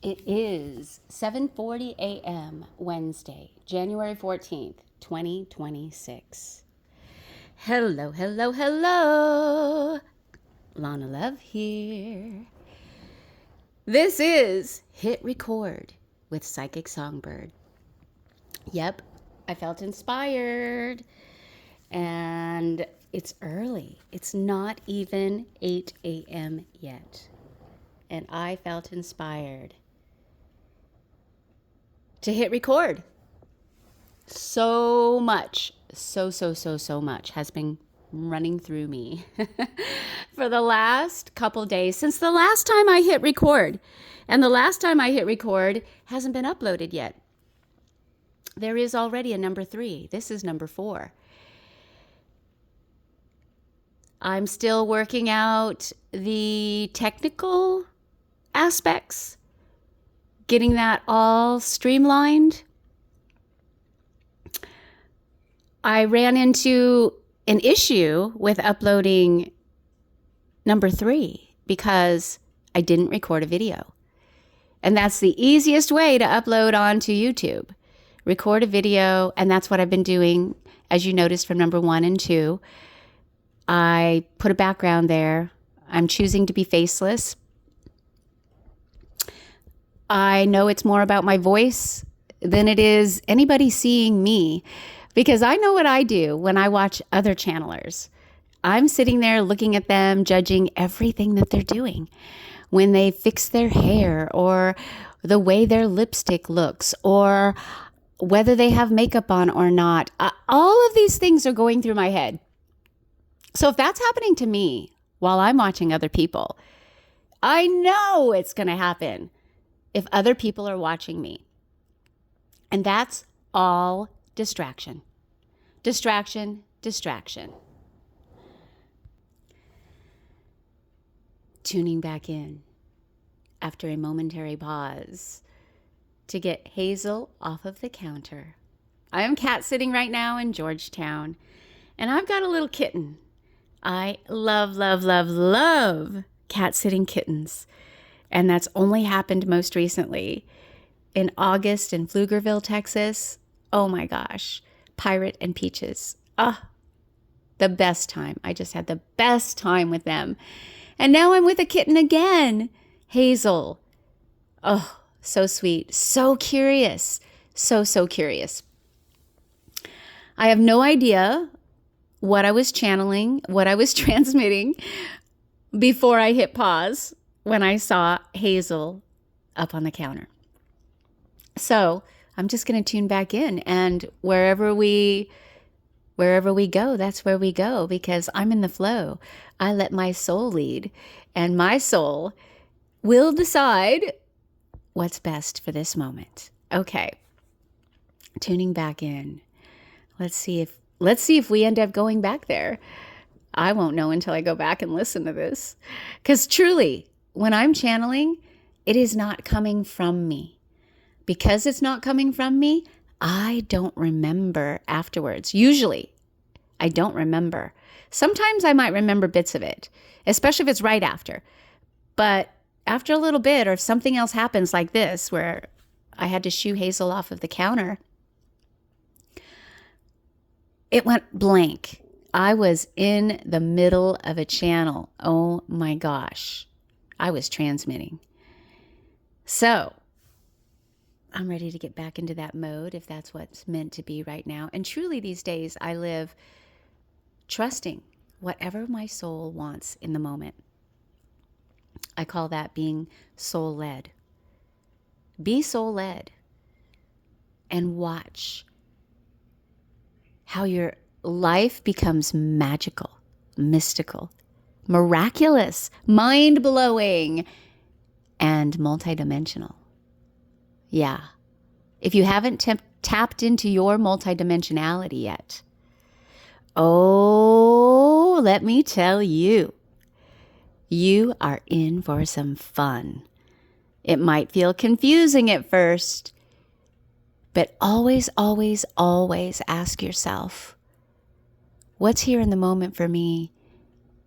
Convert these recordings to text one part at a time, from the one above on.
It is 7:40 a.m. Wednesday, January 14th, 2026. Hello, hello, hello. Lana Love here. This is Hit Record with Psychic Songbird. Yep, I felt inspired. And it's early. It's not even 8 a.m. yet. And I felt inspired to hit record. So much, so much has been running through me for the last couple days since the last time I hit record. And the last time I hit record hasn't been uploaded yet. There is already a number 3. This is number 4. I'm still working out the technical aspects, getting that all streamlined. I ran into an issue with uploading number 3 because I didn't record a video. And that's the easiest way to upload onto YouTube. Record a video, and that's what I've been doing, as you noticed from number 1 and 2. I put a background there. I'm choosing to be faceless. I know it's more about my voice than it is anybody seeing me, because I know what I do when I watch other channelers. I'm sitting there looking at them, judging everything that they're doing. When they fix their hair, or the way their lipstick looks, or whether they have makeup on or not. All of these things are going through my head. So if that's happening to me while I'm watching other people, I know it's going to happen if other people are watching me. And that's all distraction. Distraction, distraction. Tuning back in after a momentary pause to get Hazel off of the counter. I am cat sitting right now in Georgetown, and I've got a little kitten. I love cat sitting kittens. And that's only happened most recently in August in Pflugerville, Texas. Oh my gosh. Pirate and Peaches. The best time. I just had the best time with them. And now I'm with a kitten again. Hazel. Oh, so sweet. So curious. So curious. I have no idea what I was channeling, what I was transmitting before I hit pause when I saw Hazel up on the counter. So I'm just going to tune back in, and wherever we go, that's where we go, because I'm in the flow. I let my soul lead, and my soul will decide what's best for this moment. Okay. Tuning back in. Let's see if we end up going back there. I won't know until I go back and listen to this. Because truly, when I'm channeling, it is not coming from me. Because it's not coming from me, I don't remember afterwards. Usually, I don't remember. Sometimes I might remember bits of it, especially if it's right after. But after a little bit, or if something else happens like this, where I had to shoo Hazel off of the counter, it went blank. I was in the middle of a channel. Oh my gosh. I was transmitting. So I'm ready to get back into that mode if that's what's meant to be right now. And truly these days I live trusting whatever my soul wants in the moment. I call that being soul-led. Be soul-led and watch how your life becomes magical, mystical, miraculous, mind-blowing, and multidimensional. Yeah. If you haven't tapped into your multidimensionality yet, oh, let me tell you, you are in for some fun. It might feel confusing at first, but always ask yourself, what's here in the moment for me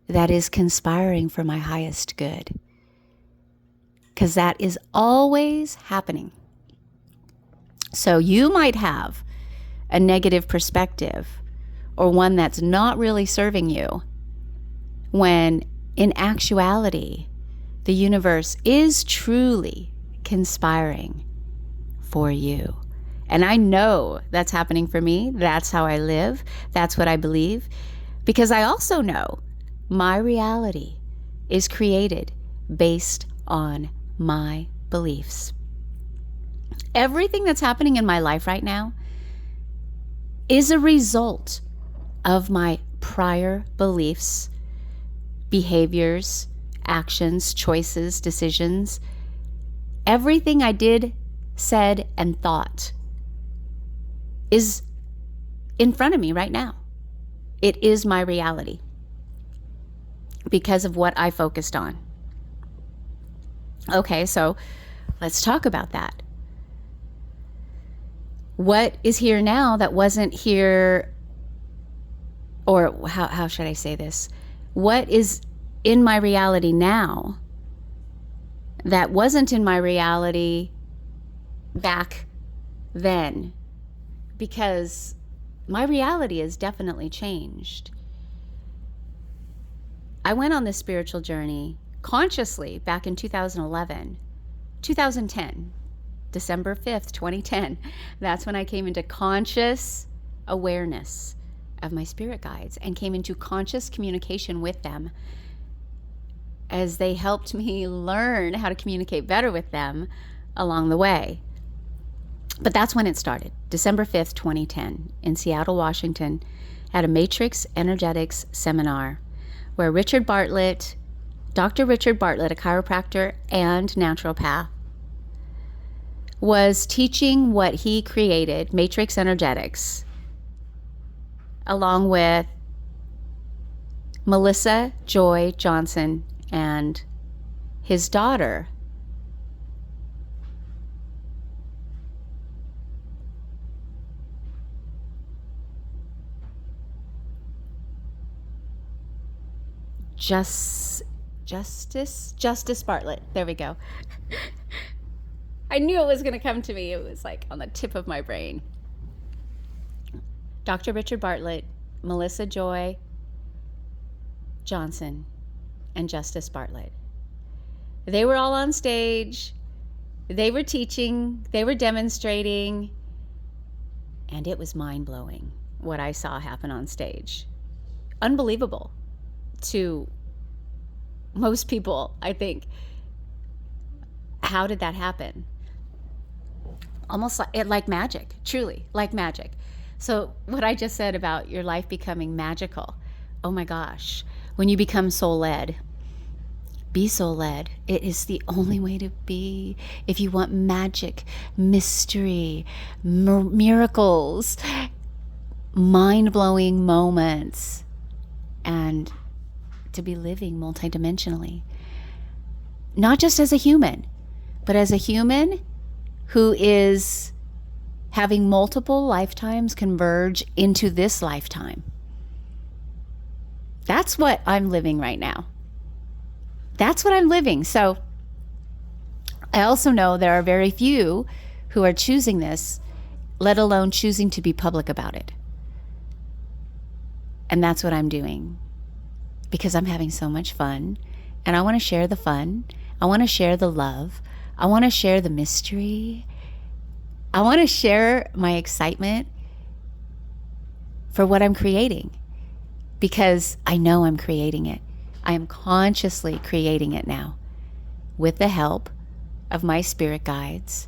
that is conspiring for my highest good? because that is always happening. So you might have a negative perspective or one that's not really serving you, when in actuality, the universe is truly conspiring for you. And I know that's happening for me. That's how I live. That's what I believe. Because I also know my reality is created based on my beliefs. Everything that's happening in my life right now is a result of my prior beliefs, behaviors, actions, choices, decisions. Everything I did, said, and thought is in front of me right now. It is my reality because of what I focused on. Okay, so let's talk about that. What is here now that wasn't here, or how should I say this? What is in my reality now that wasn't in my reality back then? Because my reality has definitely changed. I went on this spiritual journey consciously back in 2010, December 5th, 2010. That's when I came into conscious awareness of my spirit guides and came into conscious communication with them, as they helped me learn how to communicate better with them along the way. But that's when it started, December 5th, 2010, in Seattle, Washington, at a Matrix Energetics seminar where Dr. Richard Bartlett, a chiropractor and naturopath, was teaching what he created, Matrix Energetics, along with Melissa Joy Johnson and his daughter, Justice Bartlett. There we go. I knew it was going to come to me. It was like on the tip of my brain. Dr. Richard Bartlett, Melissa Joy Johnson, and Justice Bartlett. They were all on stage. They were teaching. They were demonstrating. And it was mind-blowing what I saw happen on stage. Unbelievable to most people, I think. How did that happen? Almost like magic, truly, like magic. So what I just said about your life becoming magical, oh my gosh, when you become soul-led, be soul-led. It is the only way to be. If you want magic, mystery, miracles, mind-blowing moments, and to be living multidimensionally, not just as a human, but as a human who is having multiple lifetimes converge into this lifetime. That's what I'm living right now. That's what I'm living. So I also know there are very few who are choosing this, let alone choosing to be public about it. And that's what I'm doing, because I'm having so much fun, and I want to share the fun. I want to share the love. I want to share the mystery. I want to share my excitement for what I'm creating, because I know I'm creating it. I am consciously creating it now with the help of my spirit guides.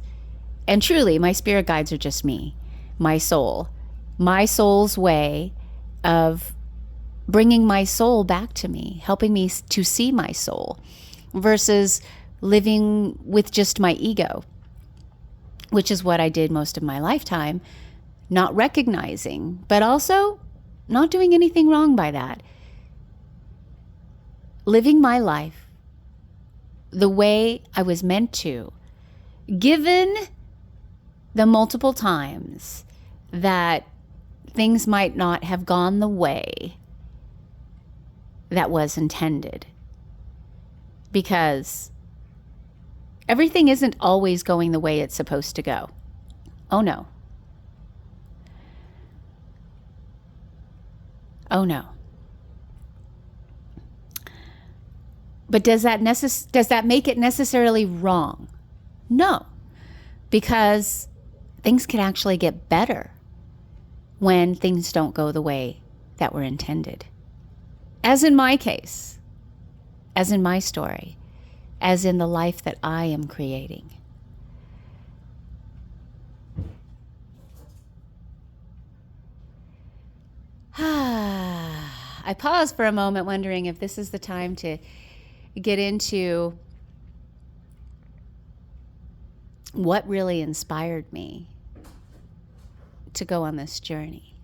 And truly, my spirit guides are just me, my soul, my soul's way of bringing my soul back to me, helping me to see my soul versus living with just my ego, which is what I did most of my lifetime, not recognizing, but also not doing anything wrong by that. Living my life the way I was meant to, given the multiple times that things might not have gone the way that was intended. Because Everything isn't always going the way it's supposed to go. Oh no. Oh no. But does that make it necessarily wrong? No, because things can actually get better when things don't go the way that were intended. As in my case, as in my story, as in the life that I am creating. I paused for a moment wondering if this is the time to get into what really inspired me to go on this journey.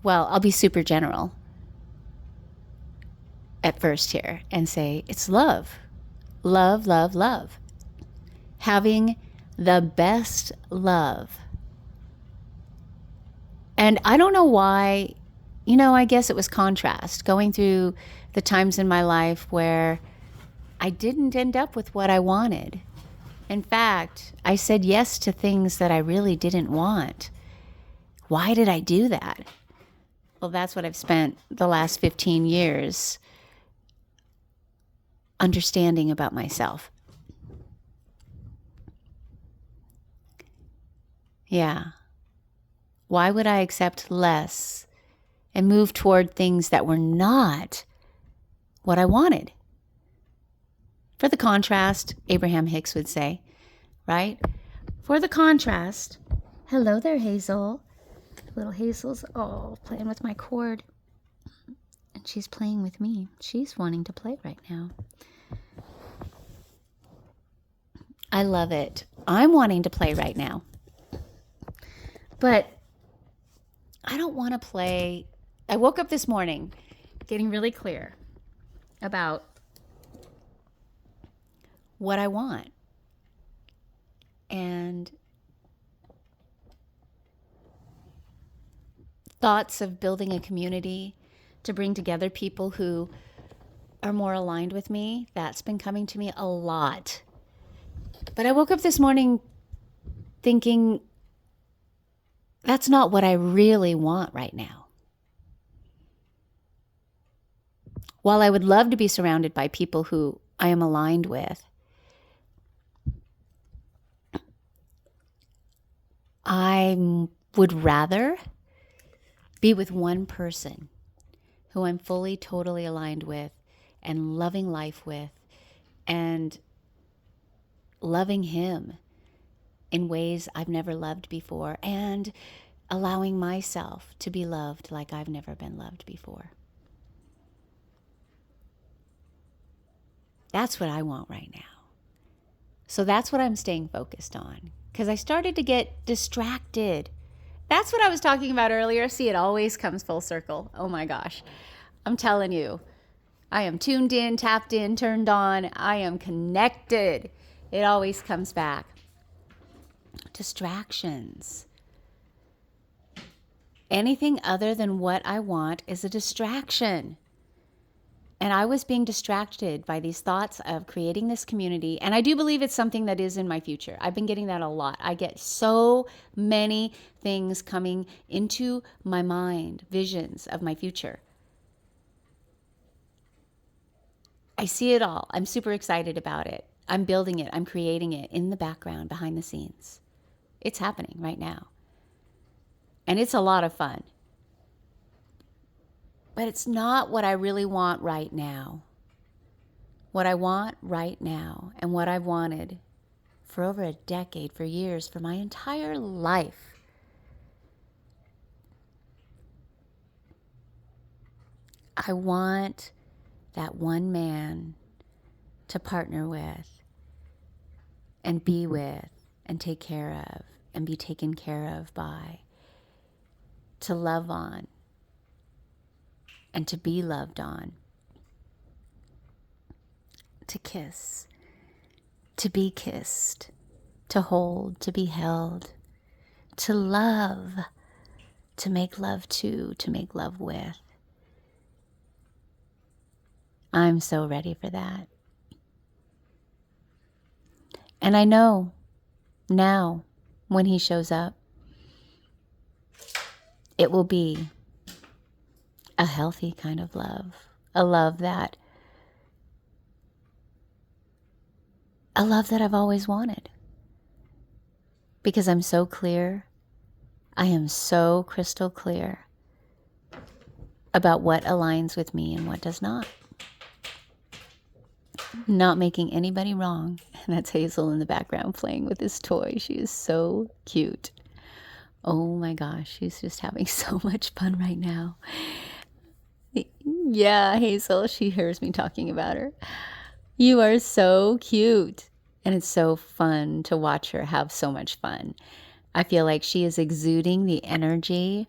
Well, I'll be super general at first here and say it's love. Love, love, love. Having the best love. And I don't know why, I guess it was contrast, going through the times in my life where I didn't end up with what I wanted. In fact, I said yes to things that I really didn't want. Why did I do that? Well, that's what I've spent the last 15 years understanding about myself. Yeah. Why would I accept less and move toward things that were not what I wanted? For the contrast, Abraham Hicks would say, right? For the contrast, hello there, Hazel. Little Hazel's playing with my cord. And she's playing with me. She's wanting to play right now. I love it. I'm wanting to play right now. But I don't want to play. I woke up this morning getting really clear about what I want. And thoughts of building a community to bring together people who are more aligned with me, that's been coming to me a lot. But I woke up this morning thinking, that's not what I really want right now. While I would love to be surrounded by people who I am aligned with, I would rather be with one person who I'm fully, totally aligned with and loving life with and loving him in ways I've never loved before and allowing myself to be loved like I've never been loved before. That's what I want right now. So that's what I'm staying focused on because I started to get distracted. That's what I was talking about earlier. See, it always comes full circle. Oh my gosh. I'm telling you, I am tuned in, tapped in, turned on. I am connected. It always comes back. Distractions. Anything other than what I want is a distraction. And I was being distracted by these thoughts of creating this community. And I do believe it's something that is in my future. I've been getting that a lot. I get so many things coming into my mind, visions of my future. I see it all. I'm super excited about it. I'm building it. I'm creating it in the background, behind the scenes. It's happening right now. And it's a lot of fun. But it's not what I really want right now. What I want right now and what I've wanted for over a decade, for years, for my entire life. I want that one man to partner with and be with and take care of and be taken care of by, to love on and to be loved on, to kiss, to be kissed, to hold, to be held, to love, to make love to make love with. I'm so ready for that. And I know now when he shows up, it will be a healthy kind of love, a love that I've always wanted. Because I'm so clear, I am so crystal clear about what aligns with me and what does not. Not making anybody wrong. And that's Hazel in the background playing with this toy. She is so cute. Oh my gosh, she's just having so much fun right now. Yeah, Hazel, she hears me talking about her. You are so cute. And it's so fun to watch her have so much fun. I feel like she is exuding the energy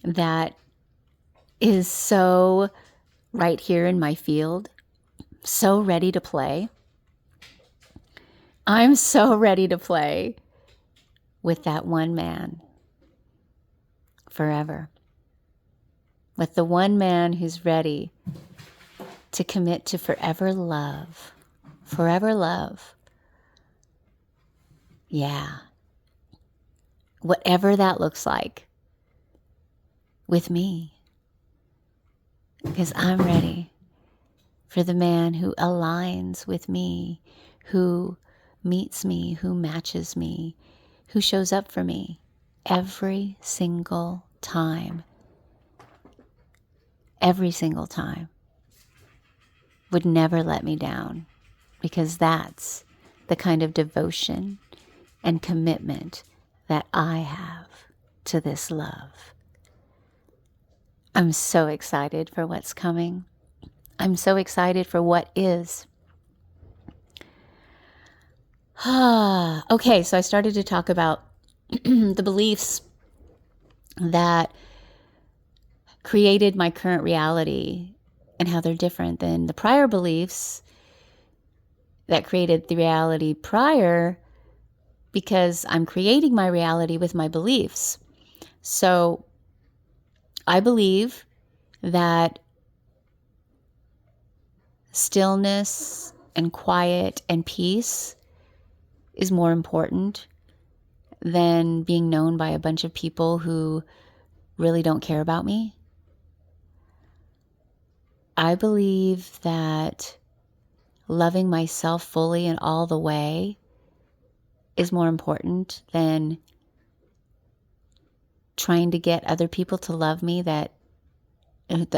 that is so right here in my field, so ready to play. I'm so ready to play with that one man forever. With the one man who's ready to commit to forever love. Forever love. Yeah. Whatever that looks like with me. Because I'm ready for the man who aligns with me, who meets me, who matches me, who shows up for me every single time. Every single time. Would never let me down, because that's the kind of devotion and commitment that I have to this love. I'm so excited for what's coming. I'm so excited for what is. Okay, so I started to talk about the beliefs that created my current reality and how they're different than the prior beliefs that created the reality prior, because I'm creating my reality with my beliefs. So I believe that stillness and quiet and peace is more important than being known by a bunch of people who really don't care about me. I believe that loving myself fully and all the way is more important than trying to get other people to love me, the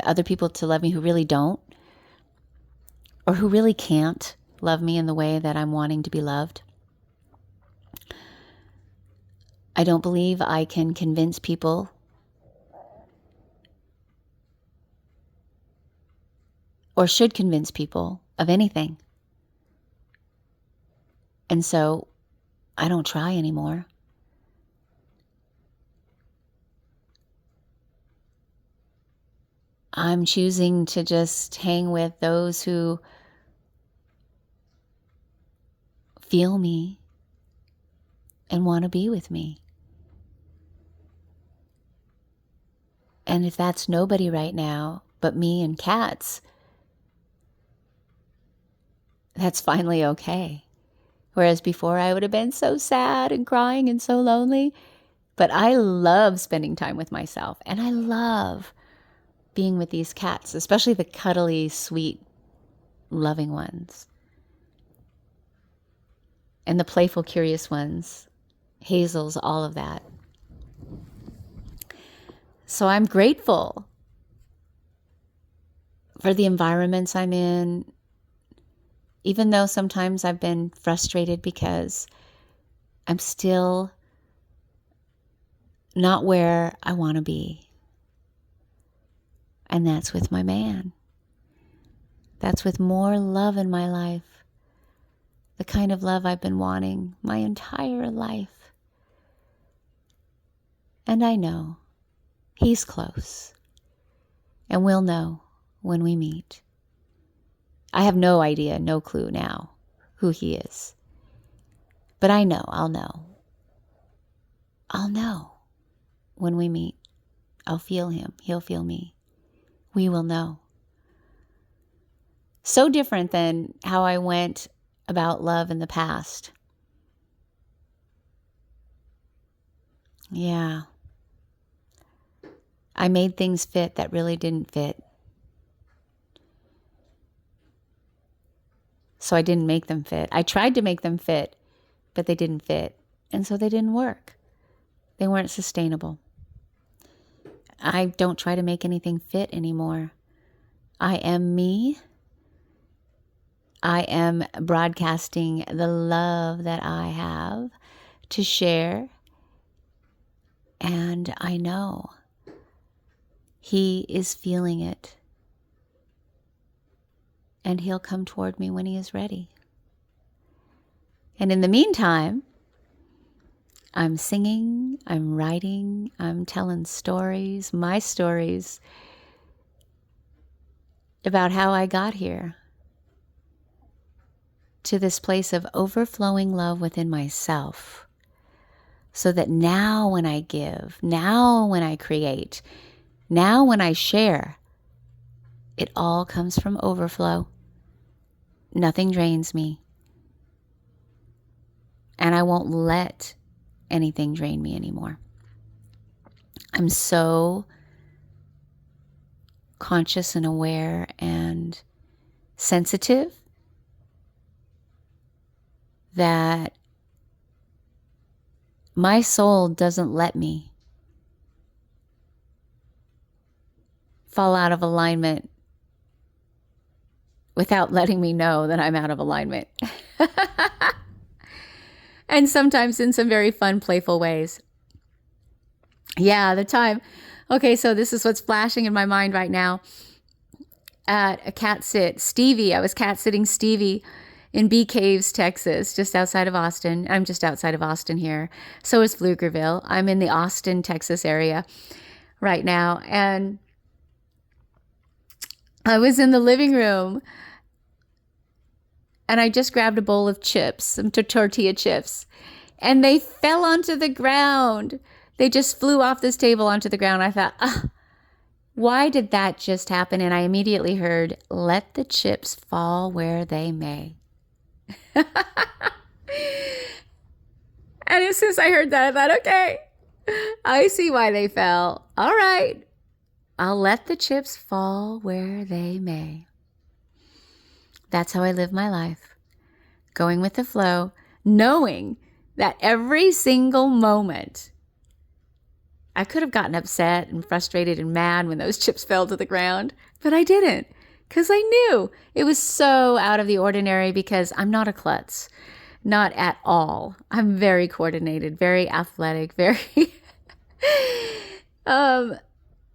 other people to love me who really don't, or who really can't love me in the way that I'm wanting to be loved. I don't believe I can convince people or should convince people of anything. And so I don't try anymore. I'm choosing to just hang with those who feel me and want to be with me. And if that's nobody right now but me and cats, that's finally okay. Whereas before I would have been so sad and crying and so lonely. But I love spending time with myself, and I love being with these cats, especially the cuddly, sweet, loving ones. And the playful, curious ones. Hazel's, all of that. So I'm grateful for the environments I'm in, even though sometimes I've been frustrated because I'm still not where I want to be. And that's with my man. That's with more love in my life. The kind of love I've been wanting my entire life. And I know he's close. And we'll know when we meet. I have no idea, no clue now who he is. But I know, I'll know. I'll know when we meet. I'll feel him. He'll feel me. We will know. So different than how I went about love in the past. Yeah. I made things fit that really didn't fit. So I didn't make them fit. I tried to make them fit, but they didn't fit. And so they didn't work. They weren't sustainable. I don't try to make anything fit anymore. I am me. I am broadcasting the love that I have to share. And I know He is feeling it. And He'll come toward me when He is ready. And in the meantime, I'm singing, I'm writing, I'm telling stories, my stories about how I got here to this place of overflowing love within myself. So that now when I give, now when I create, now when I share, it all comes from overflow. Nothing drains me. And I won't let anything drain me anymore. I'm so conscious and aware and sensitive that my soul doesn't let me fall out of alignment without letting me know that I'm out of alignment. And sometimes in some very fun, playful ways. Yeah, the time. Okay, so this is what's flashing in my mind right now. At a cat sit, Stevie, I was cat sitting Stevie in Bee Caves, Texas, just outside of Austin. I'm just outside of Austin here. So is Pflugerville. I'm in the Austin, Texas area right now. And I was in the living room and I just grabbed a bowl of chips, some tortilla chips, and they fell onto the ground. They just flew off this table onto the ground. I thought, why did that just happen? And I immediately heard, let the chips fall where they may. And as soon as I heard that, I thought, okay, I see why they fell. All right, I'll let the chips fall where they may. That's how I live my life, going with the flow, knowing that every single moment, I could have gotten upset and frustrated and mad when those chips fell to the ground, but I didn't, because I knew it was so out of the ordinary, because I'm not a klutz, not at all. I'm very coordinated, very athletic, very,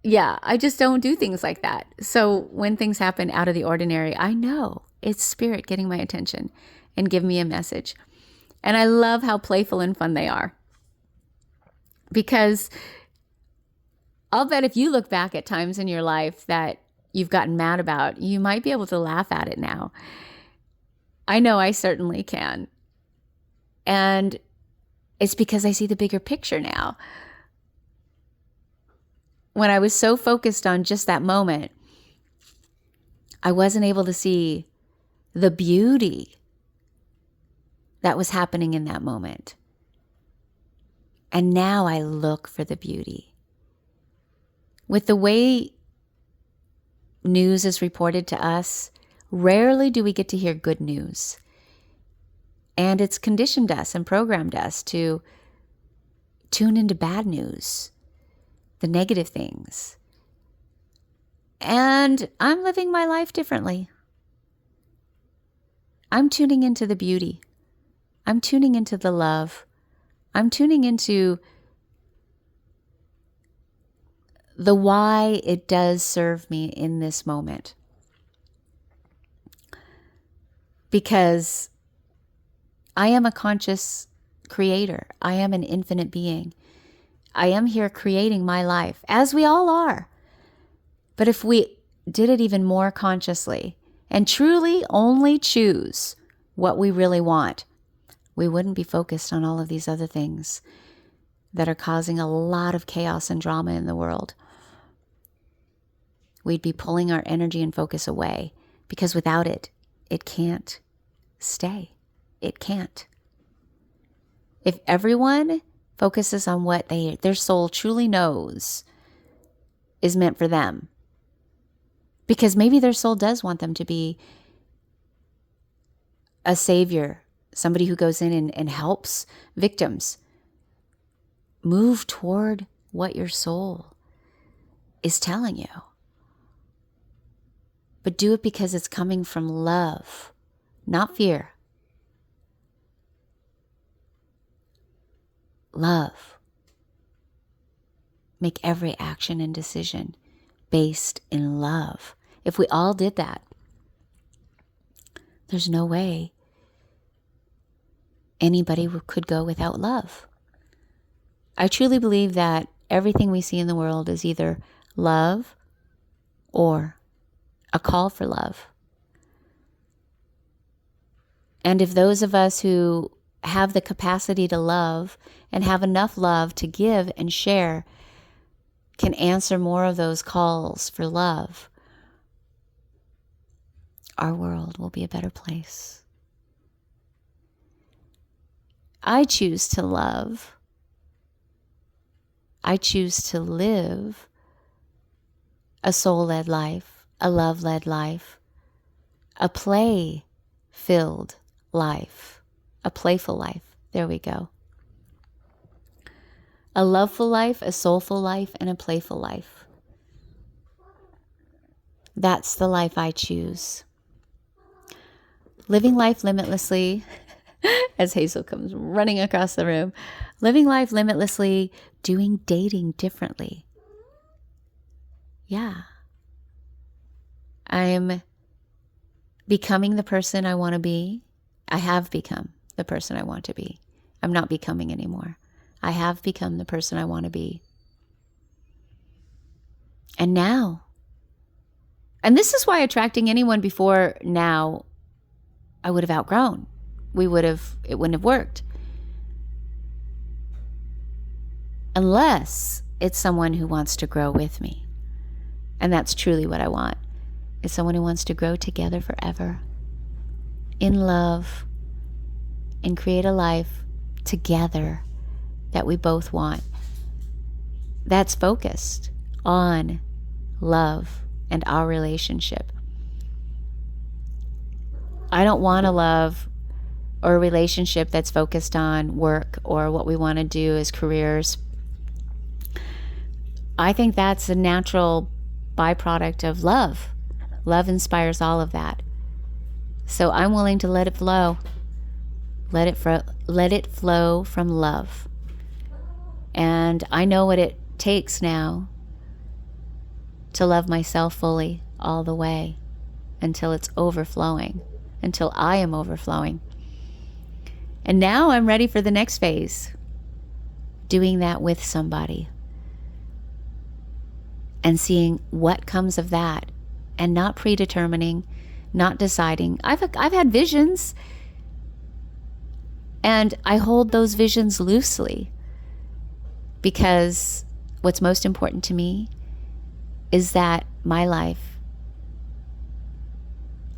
yeah, I just don't do things like that. So when things happen out of the ordinary, I know it's spirit getting my attention and give me a message. And I love how playful and fun they are. Because I'll bet if you look back at times in your life that you've gotten mad about, you might be able to laugh at it now. I know I certainly can. And it's because I see the bigger picture now. When I was so focused on just that moment, I wasn't able to see the beauty that was happening in that moment. And now I look for the beauty. With the way news is reported to us, rarely do we get to hear good news. And it's conditioned us and programmed us to tune into bad news, the negative things. And I'm living my life differently. I'm tuning into the beauty. I'm tuning into the love. I'm tuning into the why it does serve me in this moment. Because I am a conscious creator. I am an infinite being. I am here creating my life, as we all are. But if we did it even more consciously and truly only choose what we really want, we wouldn't be focused on all of these other things that are causing a lot of chaos and drama in the world. We'd be pulling our energy and focus away, because without it, it can't stay. It can't. If everyone focuses on what their soul truly knows is meant for them. Because maybe their soul does want them to be a savior, somebody who goes in and helps victims. Move toward what your soul is telling you. But do it because it's coming from love, not fear. Love. Make every action and decision based in love. If we all did that, there's no way anybody could go without love. I truly believe that everything we see in the world is either love or a call for love. And if those of us who have the capacity to love and have enough love to give and share can answer more of those calls for love, our world will be a better place. I choose to love. I choose to live a soul-led life, a love-led life, a play-filled life, a playful life. There we go. A loveful life, a soulful life, and a playful life. That's the life I choose. Living life limitlessly, as Hazel comes running across the room. Living life limitlessly, doing dating differently. Yeah. I'm becoming the person I want to be. I have become the person I want to be. I'm not becoming anymore. I have become the person I want to be. And now, and this is why attracting anyone before now, I would have outgrown. It wouldn't have worked. Unless it's someone who wants to grow with me. And that's truly what I want. Is someone who wants to grow together forever. In love. And create a life together that we both want. That's focused on love and our relationship. I don't want a love or a relationship that's focused on work or what we want to do as careers. I think that's a natural byproduct of love. Love inspires all of that. So I'm willing to let it flow. Let it flow from love. And I know what it takes now to love myself fully all the way until it's overflowing, until I am overflowing. And now I'm ready for the next phase, doing that with somebody and seeing what comes of that and not predetermining, not deciding. I've had visions and I hold those visions loosely because what's most important to me is that my life,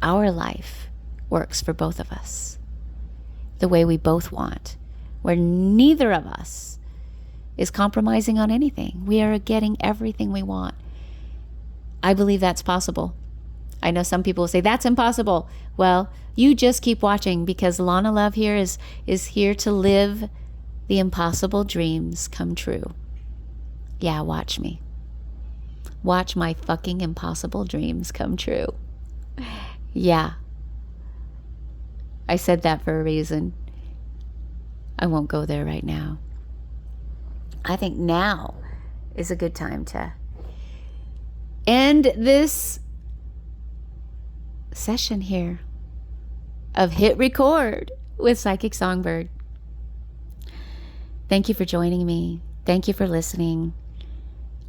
our life, works for both of us the way we both want, where neither of us is compromising on anything. We are getting everything we want. I believe that's possible. I know some people say that's impossible. Well, you just keep watching because Lana Love here is here to live the impossible dreams come true. Yeah, watch me. Watch my fucking impossible dreams come true. Yeah. I said that for a reason. I won't go there right now. I think now is a good time to end this session here of Hit Record with Psychic Songbird. Thank you for joining me. Thank you for listening.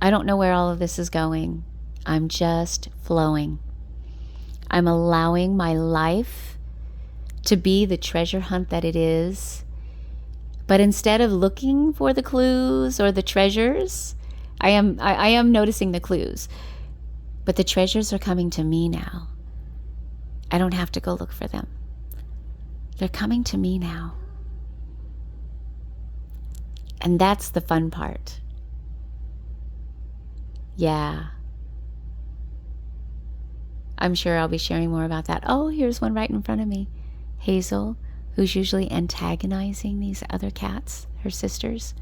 I don't know where all of this is going. I'm just flowing. I'm allowing my life to be the treasure hunt that it is. But instead of looking for the clues or the treasures, I am noticing the clues. But the treasures are coming to me now. I don't have to go look for them. They're coming to me now. And that's the fun part. Yeah. I'm sure I'll be sharing more about that. Oh, here's one right in front of me. Hazel, who's usually antagonizing these other cats, her sisters.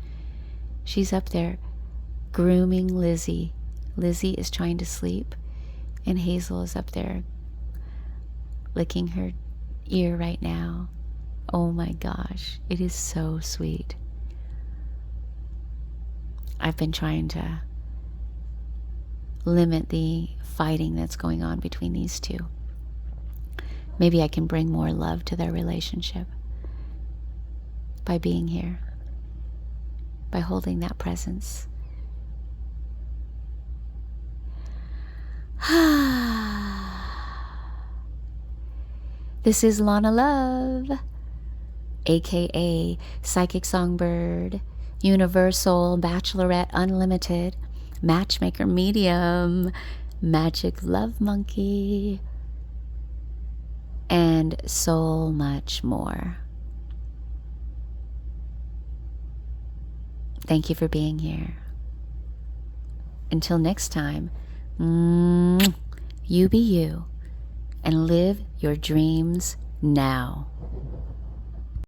She's up there grooming Lizzie. Lizzie is trying to sleep, and Hazel is up there licking her ear right now. Oh my gosh, it is so sweet. I've been trying to limit the fighting that's going on between these two. Maybe I can bring more love to their relationship by being here, by holding that presence. This is Lana Love, aka Psychic Songbird, Universal Bachelorette Unlimited, Matchmaker Medium, Magic Love Monkey, and so much more. Thank you for being here. Until next time, you be you and live your dreams now.